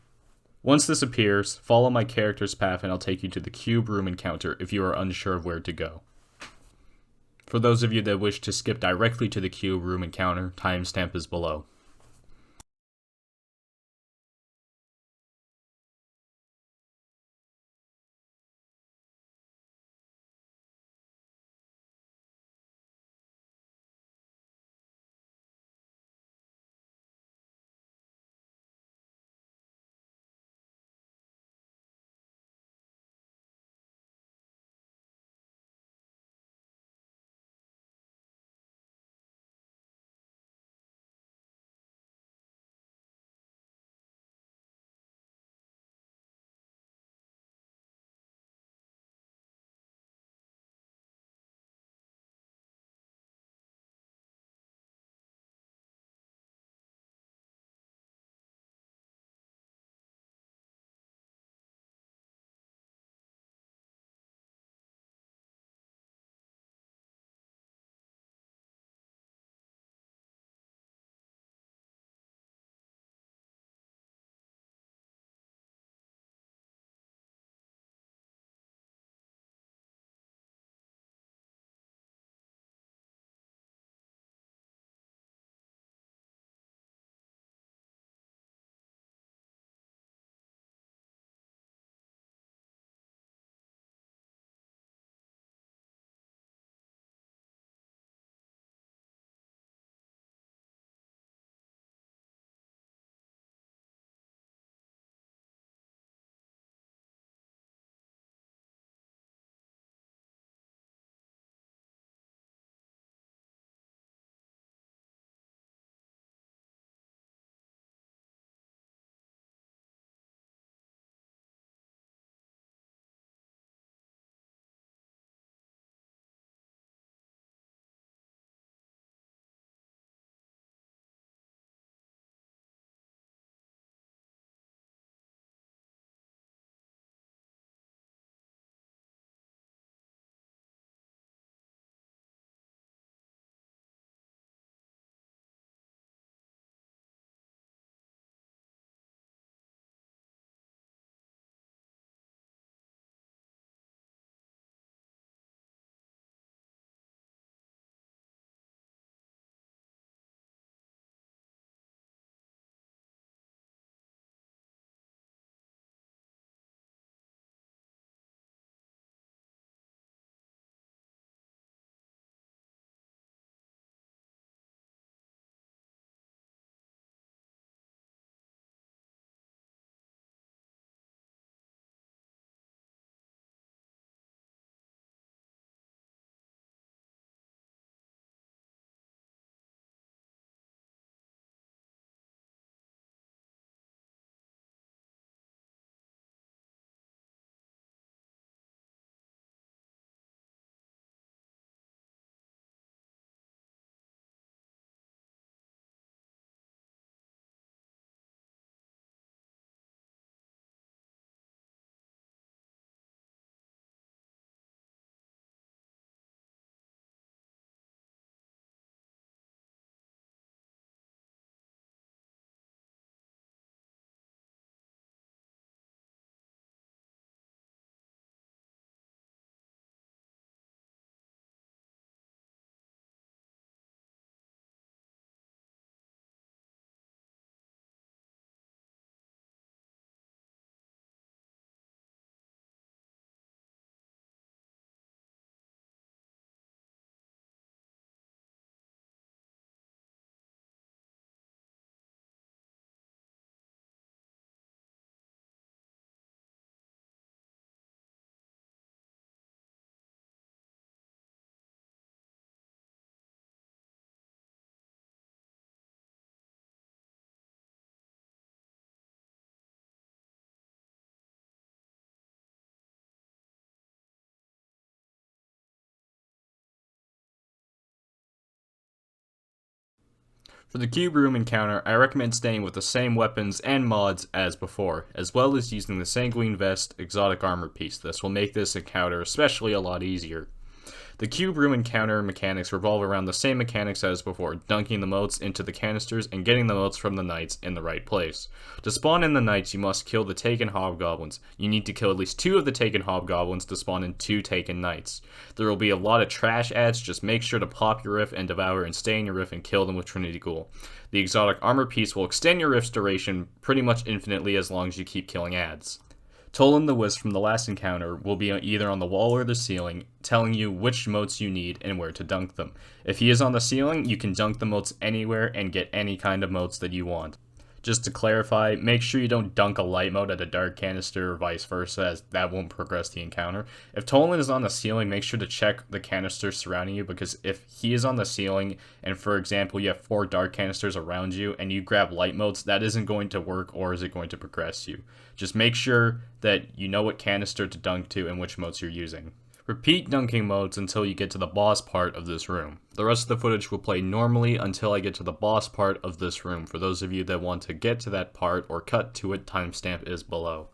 Once this appears, follow my character's path and I'll take you to the cube room encounter if you are unsure of where to go. For those of you that wish to skip directly to the cube room encounter, timestamp is below. For the cube room encounter, I recommend staying with the same weapons and mods as before, as well as using the Sanguine vest exotic armor piece. This will make this encounter especially a lot easier. The cube room encounter mechanics revolve around the same mechanics as before, dunking the motes into the canisters and getting the motes from the knights in the right place. To spawn in the knights, you must kill the taken hobgoblins. You need to kill at least 2 of the taken hobgoblins to spawn in 2 taken knights. There will be a lot of trash ads, just make sure to pop your riff and devour and stay in your riff and kill them with Trinity Ghoul. The exotic armor piece will extend your riff's duration pretty much infinitely as long as you keep killing ads. Tolan the Wisp from the last encounter will be either on the wall or the ceiling, telling you which motes you need and where to dunk them. If he is on the ceiling, you can dunk the motes anywhere and get any kind of motes that you want. Just to clarify, make sure you don't dunk a light mote at a dark canister or vice versa, as that won't progress the encounter. If Tolan is on the ceiling, make sure to check the canisters surrounding you, because if he is on the ceiling and, for example, you have 4 dark canisters around you and you grab light motes, that isn't going to work, or is it going to progress you. Just make sure that you know what canister to dunk to and which motes you're using. Repeat dunking modes until you get to the boss part of this room. The rest of the footage will play normally until I get to the boss part of this room. For those of you that want to get to that part or cut to it, timestamp is below.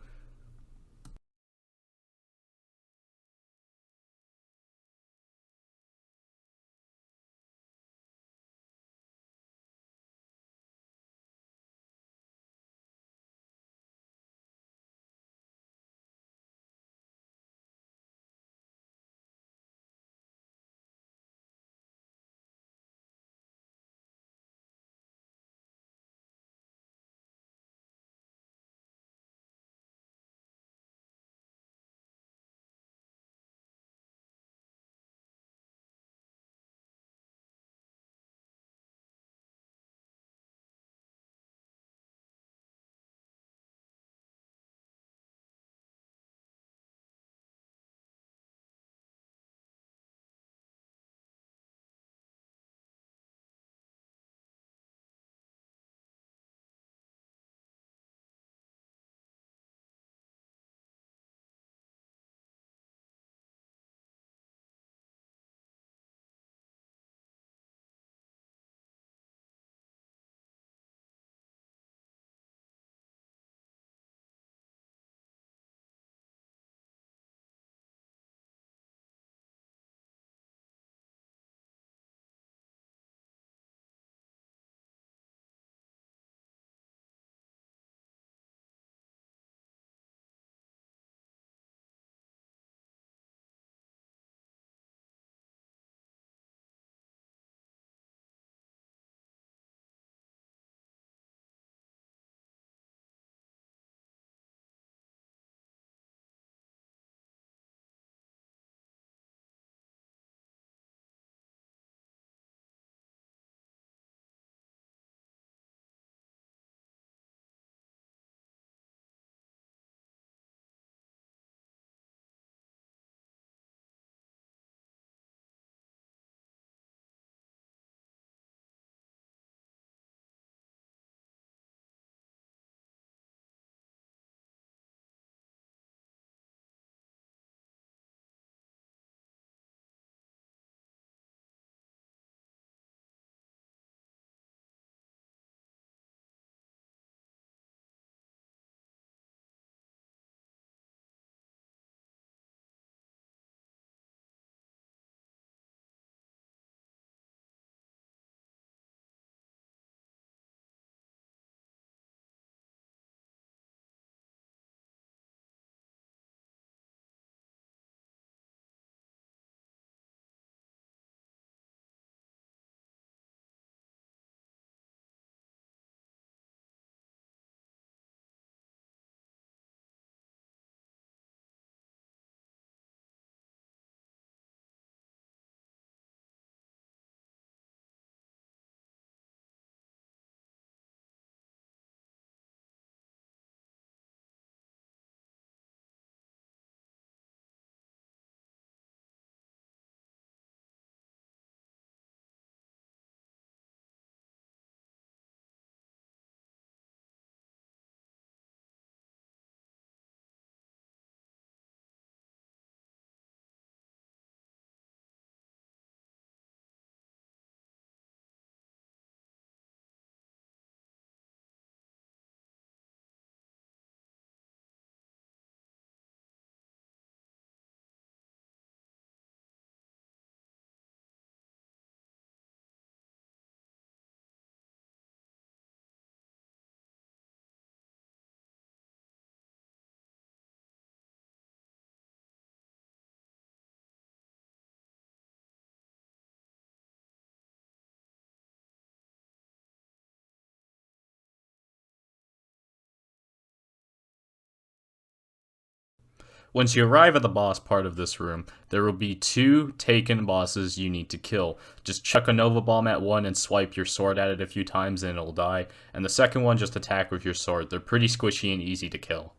Once you arrive at the boss part of this room, there will be 2 taken bosses you need to kill. Just chuck a Nova Bomb at one and swipe your sword at it a few times and it'll die, and the second one just attack with your sword. They're pretty squishy and easy to kill.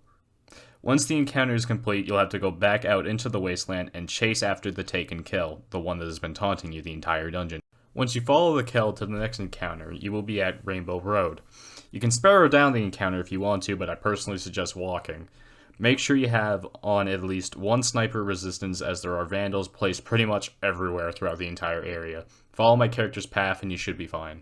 Once the encounter is complete, you'll have to go back out into the Wasteland and chase after the taken Kell, the one that has been taunting you the entire dungeon. Once you follow the Kell to the next encounter, you will be at Rainbow Road. You can sparrow down the encounter if you want to, but I personally suggest walking. Make sure you have on at least 1 sniper resistance, as there are vandals placed pretty much everywhere throughout the entire area. Follow my character's path and you should be fine.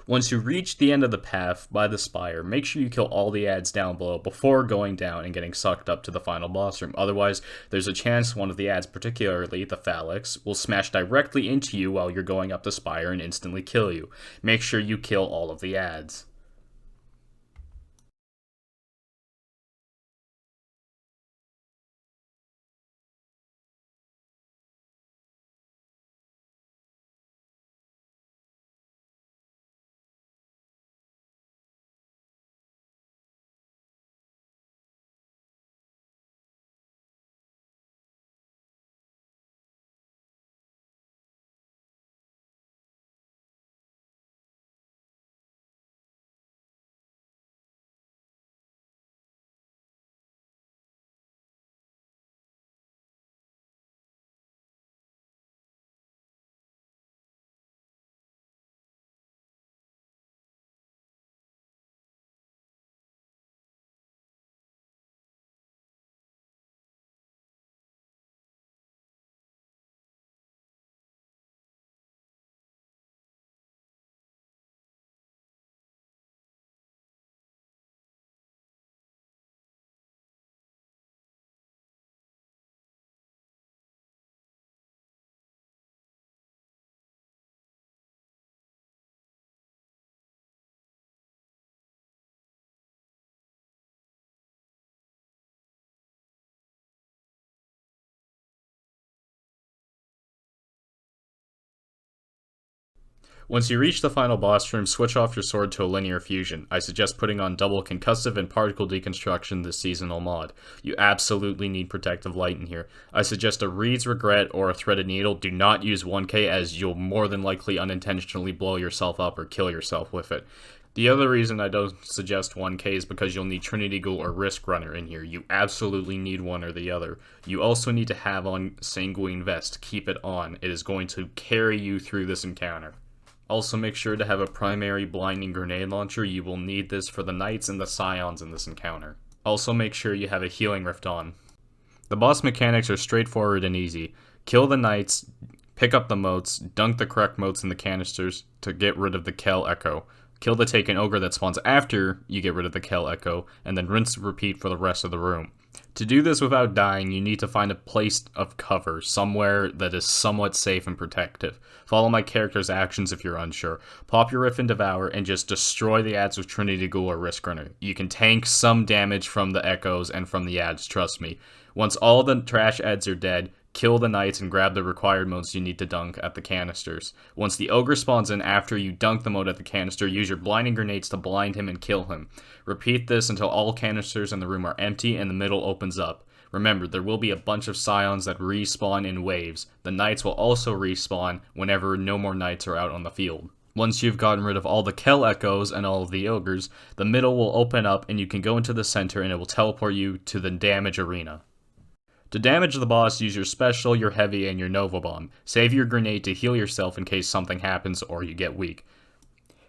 Once you reach the end of the path by the Spire, make sure you kill all the ads down below before going down and getting sucked up to the final boss room. Otherwise, there's a chance one of the ads, particularly the Phalanx, will smash directly into you while you're going up the Spire and instantly kill you. Make sure you kill all of the ads. Once you reach the final boss room, switch off your sword to a linear fusion. I suggest putting on double concussive and particle deconstruction this seasonal mod. You absolutely need protective light in here. I suggest a Reed's Regret or a Threaded Needle. Do not use 1k as you'll more than likely unintentionally blow yourself up or kill yourself with it. The other reason I don't suggest 1k is because you'll need Trinity Ghoul or Risk Runner in here. You absolutely need one or the other. You also need to have on Sanguine Vest. Keep it on. It is going to carry you through this encounter. Also make sure to have a primary blinding grenade launcher. You will need this for the Knights and the Scions in this encounter. Also make sure you have a Healing Rift on. The boss mechanics are straightforward and easy. Kill the Knights, pick up the motes, dunk the correct motes in the canisters to get rid of the Kell Echo. Kill the taken ogre that spawns after you get rid of the Kell Echo, and then rinse and repeat for the rest of the room. To do this without dying, you need to find a place of cover, somewhere that is somewhat safe and protective. Follow my character's actions if you're unsure. Pop your Rift and Devour, and just destroy the ads with Trinity Ghoul or Risk Runner. You can tank some damage from the echoes and from the ads, trust me. Once all the trash ads are dead, kill the Knights and grab the required motes you need to dunk at the canisters. Once the ogre spawns in after you dunk the mote at the canister, use your blinding grenades to blind him and kill him. Repeat this until all canisters in the room are empty and the middle opens up. Remember, there will be a bunch of Scions that respawn in waves. The Knights will also respawn whenever no more Knights are out on the field. Once you've gotten rid of all the Kell Echoes and all of the ogres, the middle will open up and you can go into the center and it will teleport you to the damage arena. To damage the boss, use your special, your heavy, and your Nova Bomb. Save your grenade to heal yourself in case something happens or you get weak.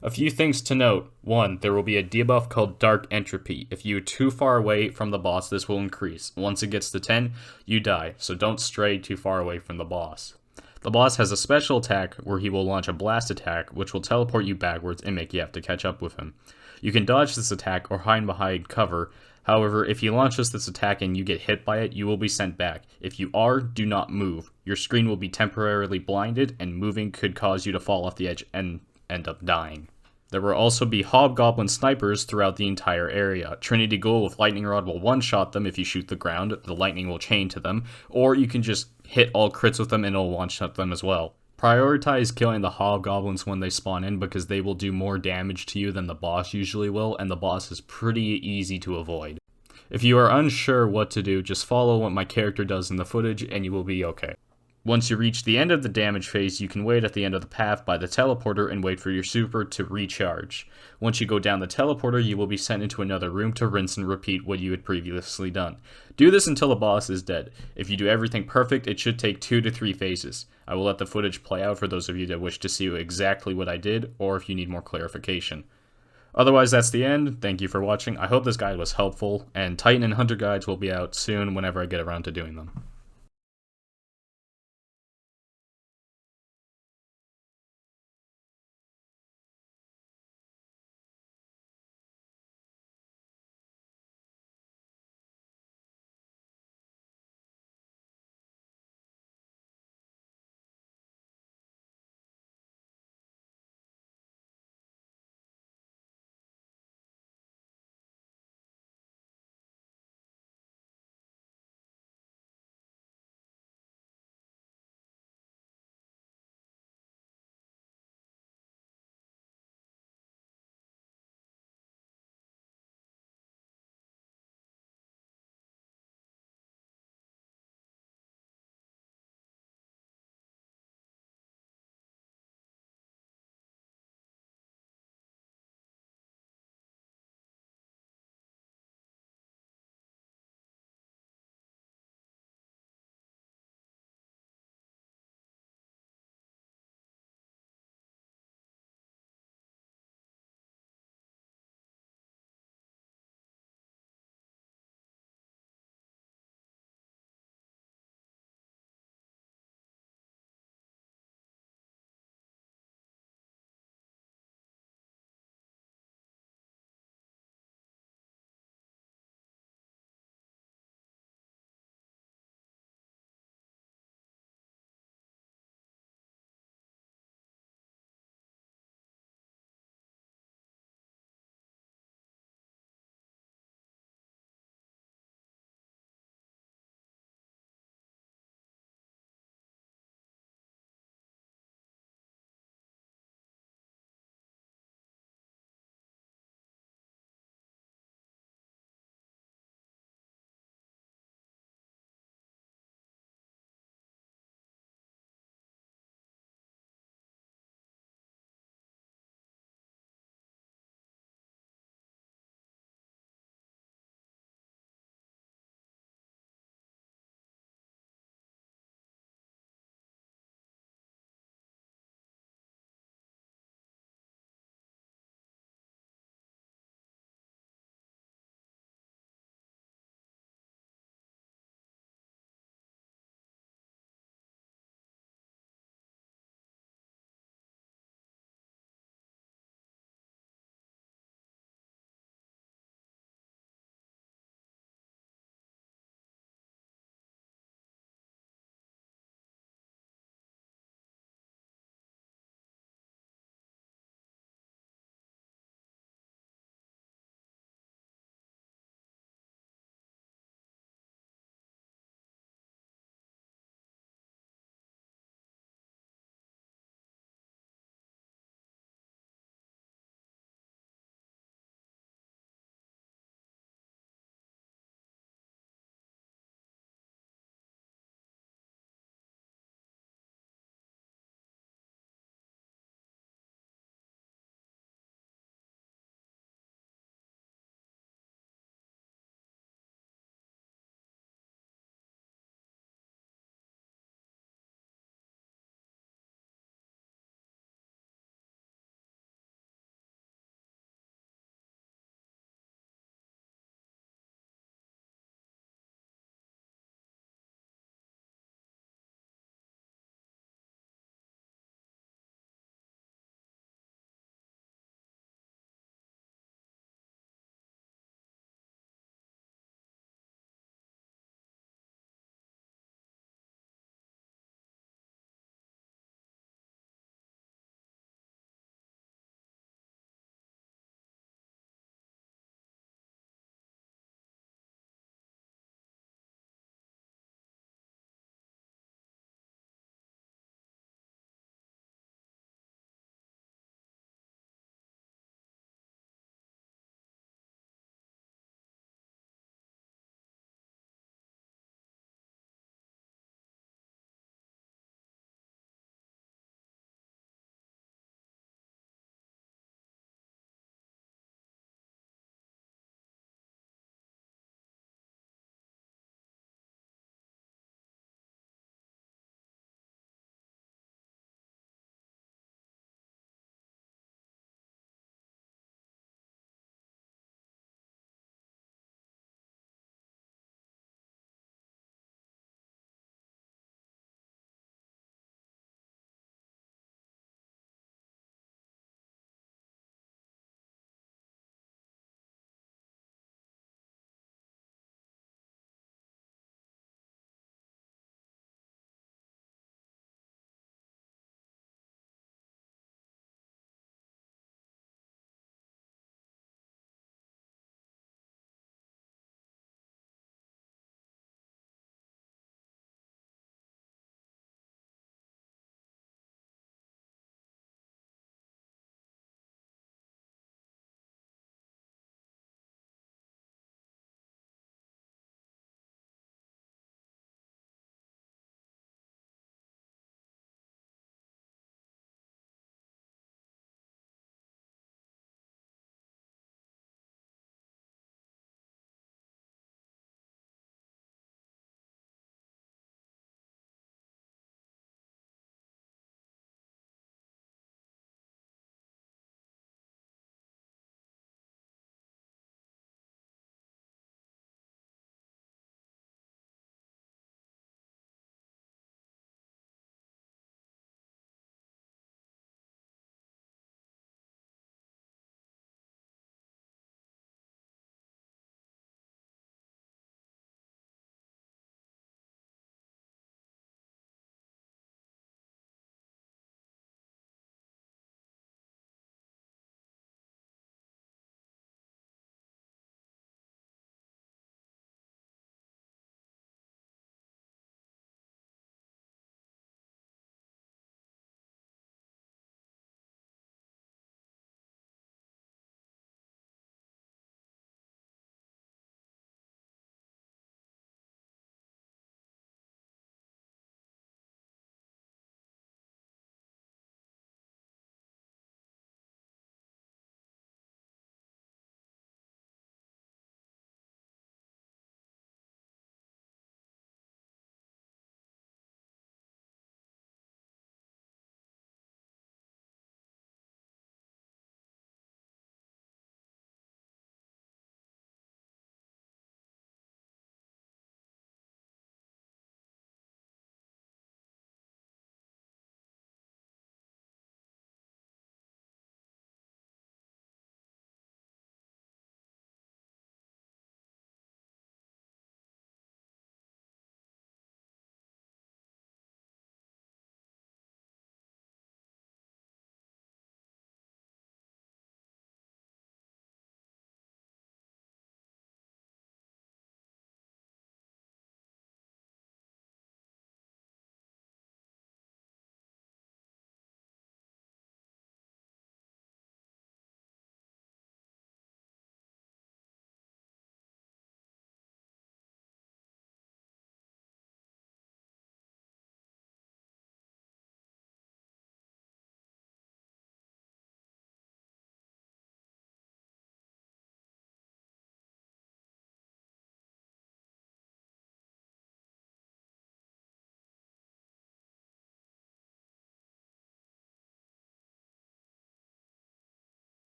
A few things to note. 1. There will be a debuff called Dark Entropy. If you are too far away from the boss, this will increase. Once it gets to 10, you die, so don't stray too far away from the boss. The boss has a special attack where he will launch a blast attack, which will teleport you backwards and make you have to catch up with him. You can dodge this attack or hide behind cover. However, if he launches this attack and you get hit by it, you will be sent back. If you are, do not move. Your screen will be temporarily blinded, and moving could cause you to fall off the edge and end up dying. There will also be Hobgoblin snipers throughout the entire area. Trinity Ghoul with Lightning Rod will one-shot them if you shoot the ground. The lightning will chain to them, or you can just hit all crits with them and it'll one-shot them as well. Prioritize killing the Hobgoblins when they spawn in because they will do more damage to you than the boss usually will, and the boss is pretty easy to avoid. If you are unsure what to do, just follow what my character does in the footage and you will be okay. Once you reach the end of the damage phase, you can wait at the end of the path by the teleporter and wait for your super to recharge. Once you go down the teleporter, you will be sent into another room to rinse and repeat what you had previously done. Do this until the boss is dead. If you do everything perfect, it should take 2 to 3 phases. I will let the footage play out for those of you that wish to see exactly what I did, or if you need more clarification. Otherwise, that's the end. Thank you for watching. I hope this guide was helpful, and Titan and Hunter guides will be out soon whenever I get around to doing them.